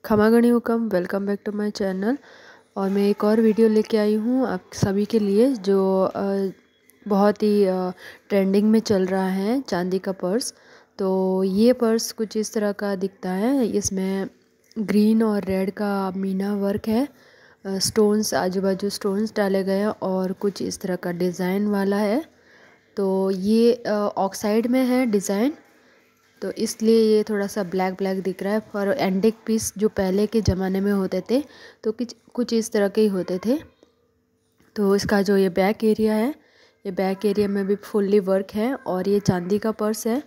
खमागणी हुकम, welcome back to my channel. और मैं एक और वीडियो लेके आई हूँ आप सभी के लिए जो बहुत ही ट्रेंडिंग में चल रहा है, चांदी का पर्स। तो ये पर्स कुछ इस तरह का दिखता है। इसमें ग्रीन और रेड का मीना वर्क है, स्टोन्स आजू बाजू स्टोन्स डाले गए हैं और कुछ इस तरह का डिज़ाइन वाला है। तो ये ऑक्साइड में है डिज़ाइन, तो इसलिए ये थोड़ा सा ब्लैक ब्लैक दिख रहा है। पर एंटिक पीस जो पहले के ज़माने में होते थे तो कुछ कुछ इस तरह के ही होते थे। तो इसका जो ये बैक एरिया है, ये बैक एरिया में भी फुल्ली वर्क है और ये चांदी का पर्स है।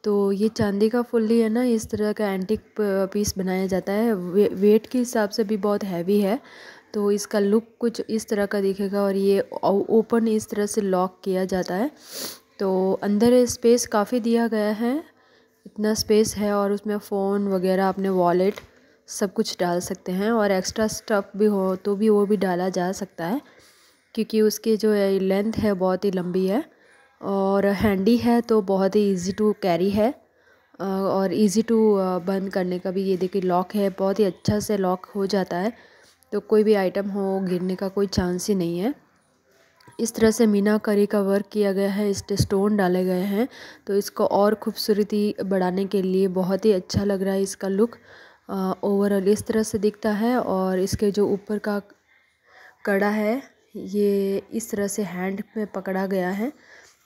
तो ये चांदी का फुल्ली है ना, इस तरह का एंटिक पीस बनाया जाता है। वेट के हिसाब से भी बहुत हैवी है। तो इसका लुक कुछ इस तरह का दिखेगा और ये ओपन इस तरह से लॉक किया जाता है। तो अंदर स्पेस काफ़ी दिया गया है, इतना स्पेस है और उसमें फ़ोन वगैरह अपने वॉलेट सब कुछ डाल सकते हैं और एक्स्ट्रा स्टफ़ भी हो तो भी वो भी डाला जा सकता है, क्योंकि उसकी जो लेंथ है बहुत ही लंबी है और हैंडी है। तो बहुत ही इजी टू कैरी है और इजी टू बंद करने का भी। ये देखिए लॉक है, बहुत ही अच्छा से लॉक हो जाता है, तो कोई भी आइटम हो गिरने का कोई चांस ही नहीं है। इस तरह से मीनाकारी का वर्क किया गया है, इस स्टोन डाले गए हैं, तो इसको और खूबसूरती बढ़ाने के लिए बहुत ही अच्छा लग रहा है। इसका लुक ओवरऑल इस तरह से दिखता है और इसके जो ऊपर का कड़ा है ये इस तरह से हैंड में पकड़ा गया है।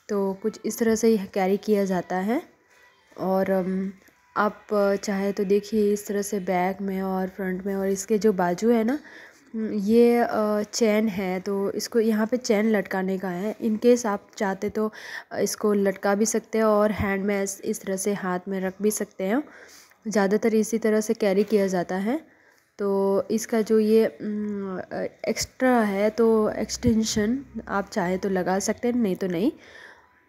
तो कुछ इस तरह से ही कैरी किया जाता है। और आप चाहे तो देखिए इस तरह से बैक में और फ्रंट में, और इसके जो बाजू है ना, ये चैन है, तो इसको यहाँ पे चैन लटकाने का है। इन केस आप चाहते तो इसको लटका भी सकते हैं और हैंड में इस तरह से हाथ में रख भी सकते हैं। ज़्यादातर इसी तरह से कैरी किया जाता है। तो इसका जो ये एक्स्ट्रा है तो एक्सटेंशन आप चाहे तो लगा सकते हैं, नहीं तो नहीं।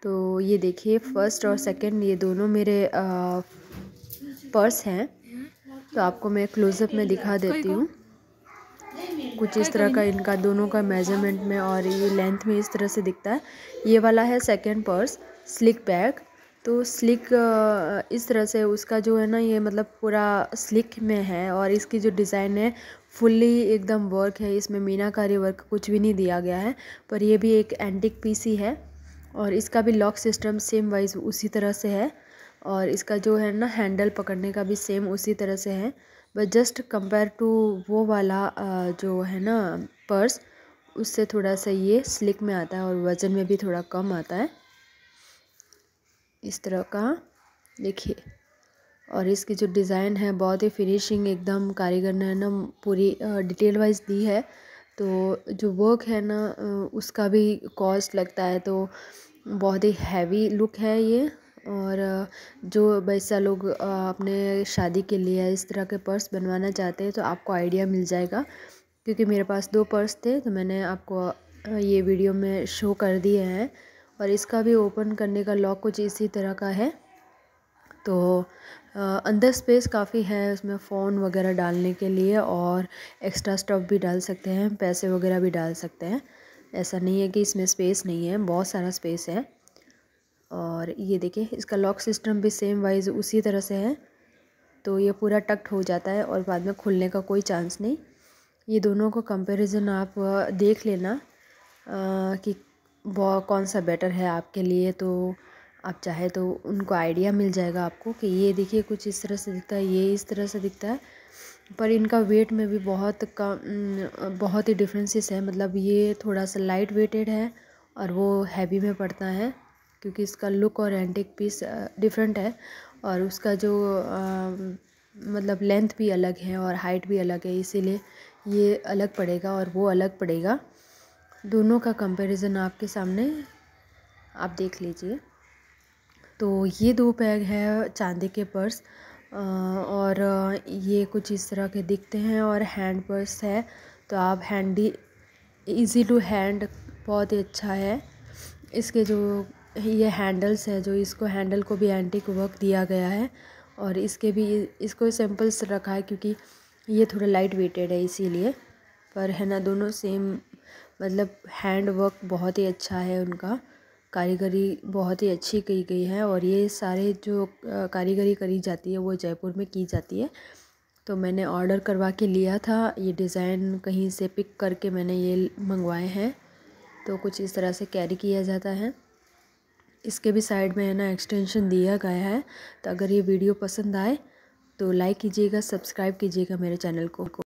तो ये देखिए फर्स्ट और सेकंड ये दोनों मेरे पर्स हैं। तो आपको मैं क्लोज़अप में दिखा देती हूँ। कुछ इस तरह का इनका दोनों का मेजरमेंट में और ये लेंथ में इस तरह से दिखता है। ये वाला है सेकंड पर्स, स्लिक बैग। तो स्लिक इस तरह से उसका जो है ना, ये मतलब पूरा स्लिक में है और इसकी जो डिज़ाइन है फुल्ली एकदम वर्क है। इसमें मीनाकारी वर्क कुछ भी नहीं दिया गया है, पर ये भी एक एंटिक पीस ही है और इसका भी लॉक सिस्टम सेम वाइज उसी तरह से है और इसका जो है ना हैंडल पकड़ने का भी सेम उसी तरह से है। बट जस्ट कंपेयर टू वो वाला जो है ना पर्स, उससे थोड़ा सा ये स्लिक में आता है और वज़न में भी थोड़ा कम आता है इस तरह का, देखिए। और इसकी जो डिज़ाइन है बहुत ही फिनिशिंग एकदम कारीगर ने ना पूरी डिटेल वाइज दी है। तो जो वर्क है ना उसका भी कॉस्ट लगता है, तो बहुत ही हैवी लुक है ये। और जो वैसा लोग अपने शादी के लिए इस तरह के पर्स बनवाना चाहते हैं तो आपको आइडिया मिल जाएगा, क्योंकि मेरे पास 2 पर्स थे तो मैंने आपको ये वीडियो में शो कर दिए हैं। और इसका भी ओपन करने का लॉक कुछ इसी तरह का है। तो अंदर स्पेस काफ़ी है उसमें फ़ोन वगैरह डालने के लिए और एक्स्ट्रा स्टफ़ भी डाल सकते हैं, पैसे वगैरह भी डाल सकते हैं। ऐसा नहीं है कि इसमें स्पेस नहीं है, बहुत सारा स्पेस है। और ये देखिए इसका लॉक सिस्टम भी सेम वाइज उसी तरह से है, तो ये पूरा टक्ट हो जाता है और बाद में खुलने का कोई चांस नहीं। ये दोनों को कंपैरिजन आप देख लेना कि वो कौन सा बेटर है आपके लिए। तो आप चाहे तो उनको आइडिया मिल जाएगा आपको कि ये देखिए कुछ इस तरह से दिखता है, ये इस तरह से दिखता है। पर इनका वेट में भी बहुत कम, बहुत ही डिफरेंसेस है। मतलब ये थोड़ा सा लाइट वेटेड है और वो हैवी में पड़ता है, क्योंकि इसका लुक और एंटिक पीस डिफरेंट है और उसका जो मतलब लेंथ भी अलग है और हाइट भी अलग है, इसीलिए ये अलग पड़ेगा और वो अलग पड़ेगा। दोनों का कंपैरिजन आपके सामने आप देख लीजिए। तो ये 2 बैग है चांदी के पर्स और ये कुछ इस तरह के दिखते हैं और हैंड पर्स है। तो आप हैंडी इजी टू हैंड, बहुत ही अच्छा है। इसके जो ये हैंडल्स है, जो इसको हैंडल को भी एंटीक वर्क दिया गया है और इसके भी इसको सिंपल से रखा है क्योंकि ये थोड़ा लाइट वेटेड है इसीलिए। पर है ना दोनों सेम, मतलब हैंड वर्क बहुत ही अच्छा है उनका, कारीगरी बहुत ही अच्छी की गई है। और ये सारे जो कारीगरी करी जाती है वो जयपुर में की जाती है। तो मैंने ऑर्डर करवा के लिया था। ये डिज़ाइन कहीं से पिक करके मैंने ये मंगवाए हैं। तो कुछ इस तरह से कैरी किया जाता है। इसके भी साइड में है ना एक्सटेंशन दिया गया है। तो अगर ये वीडियो पसंद आए तो लाइक कीजिएगा, सब्सक्राइब कीजिएगा मेरे चैनल को।